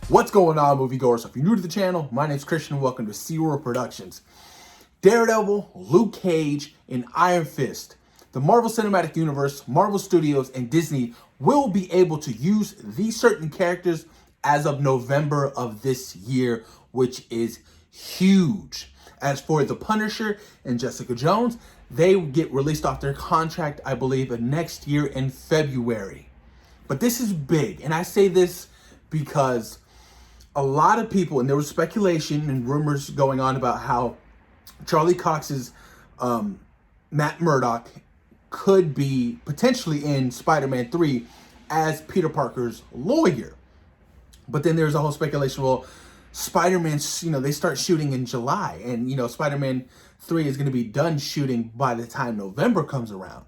What's going on, moviegoers? If you're new to the channel, my name's Christian and welcome to SeaWorld Productions. Daredevil, Luke Cage, and Iron Fist. The Marvel Cinematic Universe, Marvel Studios, and Disney will be able to use these certain characters as of November of this year, which is huge. As for The Punisher and Jessica Jones, they get released off their contract, I believe, next year in February. But this is big, and I say this because a lot of people, and there was speculation and rumors going on about how Charlie Cox's Matt Murdock could be potentially in Spider-Man 3 as Peter Parker's lawyer. But then there's a whole speculation, well, Spider-Man, they start shooting in July, and, Spider-Man 3 is going to be done shooting by the time November comes around.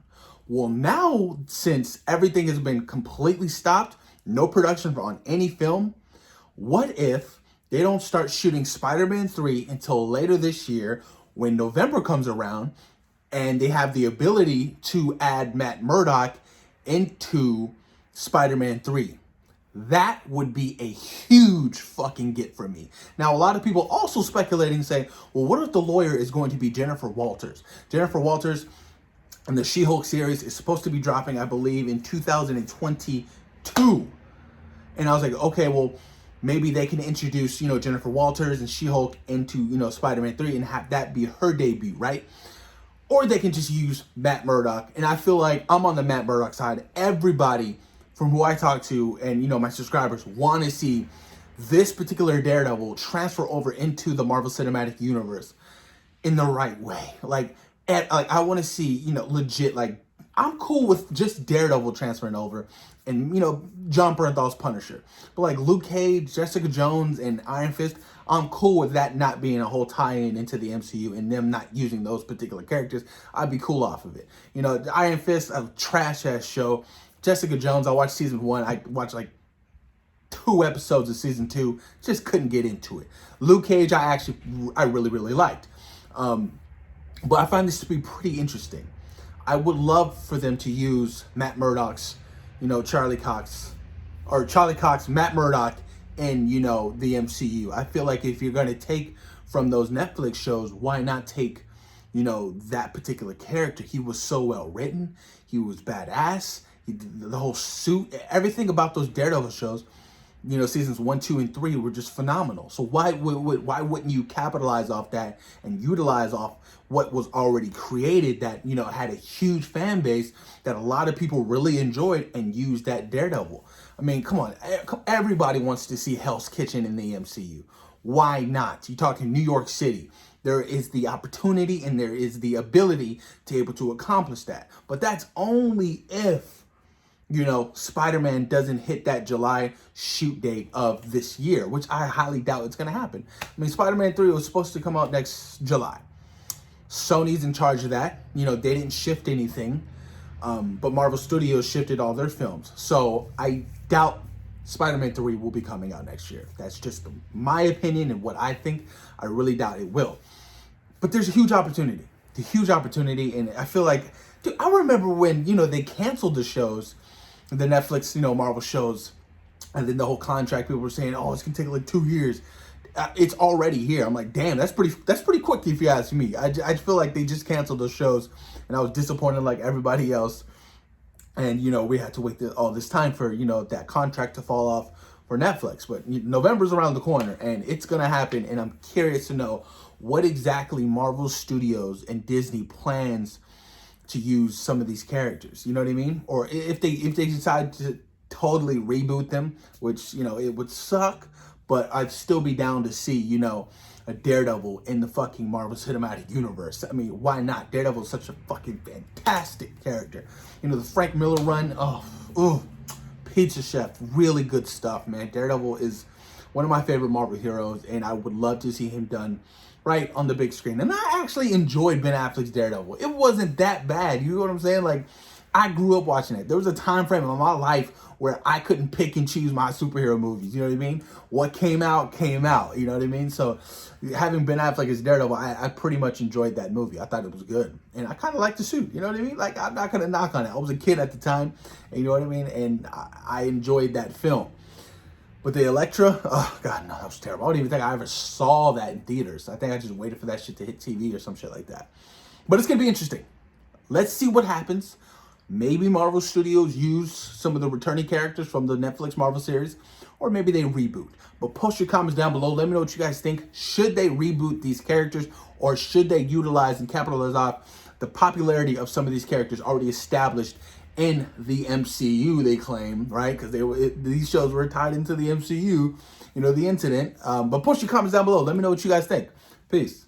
Well, now, since everything has been completely stopped, no production on any film, what if they don't start shooting Spider-Man 3 until later this year when November comes around and they have the ability to add Matt Murdock into Spider-Man 3? That would be a huge fucking get for me. Now, a lot of people also speculating, saying, well, what if the lawyer is going to be Jennifer Walters? Jennifer Walters in the She-Hulk series is supposed to be dropping, I believe, in 2022. And I was like, okay, well, maybe they can introduce, Jennifer Walters and She-Hulk into, Spider-Man 3 and have that be her debut, right? Or they can just use Matt Murdock. And I feel like I'm on the Matt Murdock side. Everybody from who I talk to and, my subscribers want to see this particular Daredevil transfer over into the Marvel Cinematic Universe in the right way. I want to see, legit, I'm cool with just Daredevil transferring over and, John Bernthal's Punisher. But Luke Cage, Jessica Jones, and Iron Fist, I'm cool with that not being a whole tie-in into the MCU and them not using those particular characters. I'd be cool off of it. Iron Fist, a trash-ass show. Jessica Jones, I watched season 1. I watched 2 episodes of season 2. Just couldn't get into it. Luke Cage, I really, really liked. But I find this to be pretty interesting. I would love for them to use Matt Murdock's, Charlie Cox, Matt Murdock in, the MCU. I feel like if you're going to take from those Netflix shows, why not take, that particular character? He was so well written. He was badass. The whole suit, everything about those Daredevil shows, seasons 1, 2, and 3 were just phenomenal. So why wouldn't you capitalize off that and utilize off what was already created that, had a huge fan base that a lot of people really enjoyed and used that Daredevil? I mean, come on. Everybody wants to see Hell's Kitchen in the MCU. Why not? You're talking New York City. There is the opportunity and there is the ability to be able to accomplish that. But that's only if Spider-Man doesn't hit that July shoot date of this year, which I highly doubt it's going to happen. I mean, Spider-Man 3 was supposed to come out next July. Sony's in charge of that. They didn't shift anything, but Marvel Studios shifted all their films. So I doubt Spider-Man 3 will be coming out next year. That's just my opinion and what I think. I really doubt it will. But there's a huge opportunity. The huge opportunity, and I feel like, dude, I remember when, they canceled the shows, the Netflix, Marvel shows, and then the whole contract, people were saying, oh, it's going to take 2 years. It's already here. I'm like, damn, that's pretty quick if you ask me. I feel like they just canceled those shows, and I was disappointed like everybody else. And, we had to wait all this time for, that contract to fall off for Netflix. But November's around the corner, and it's going to happen, and I'm curious to know what exactly Marvel Studios and Disney plans to use some of these characters, you know what I mean? Or if they decide to totally reboot them, which, it would suck, but I'd still be down to see, a Daredevil in the fucking Marvel Cinematic Universe. I mean, why not? Daredevil is such a fucking fantastic character. The Frank Miller run, Pizza Chef, really good stuff, man. Daredevil is one of my favorite Marvel heroes, and I would love to see him done right on the big screen. And I actually enjoyed Ben Affleck's Daredevil. It wasn't that bad. You know what I'm saying? I grew up watching it. There was a time frame in my life where I couldn't pick and choose my superhero movies. You know what I mean? What came out, came out. You know what I mean? So having Ben Affleck as Daredevil, I pretty much enjoyed that movie. I thought it was good. And I kind of liked the suit. You know what I mean? I'm not going to knock on it. I was a kid at the time. And you know what I mean? And I enjoyed that film. But the Elektra, oh God, no, that was terrible. I don't even think I ever saw that in theaters. I think I just waited for that shit to hit TV or some shit like that. But it's gonna be interesting. Let's see what happens. Maybe Marvel Studios use some of the returning characters from the Netflix Marvel series, or maybe they reboot. But post your comments down below. Let me know what you guys think. Should they reboot these characters, or should they utilize and capitalize off the popularity of some of these characters already established in the MCU, they claim, right? Because these shows were tied into the MCU, the incident. But post your comments down below. Let me know what you guys think. Peace.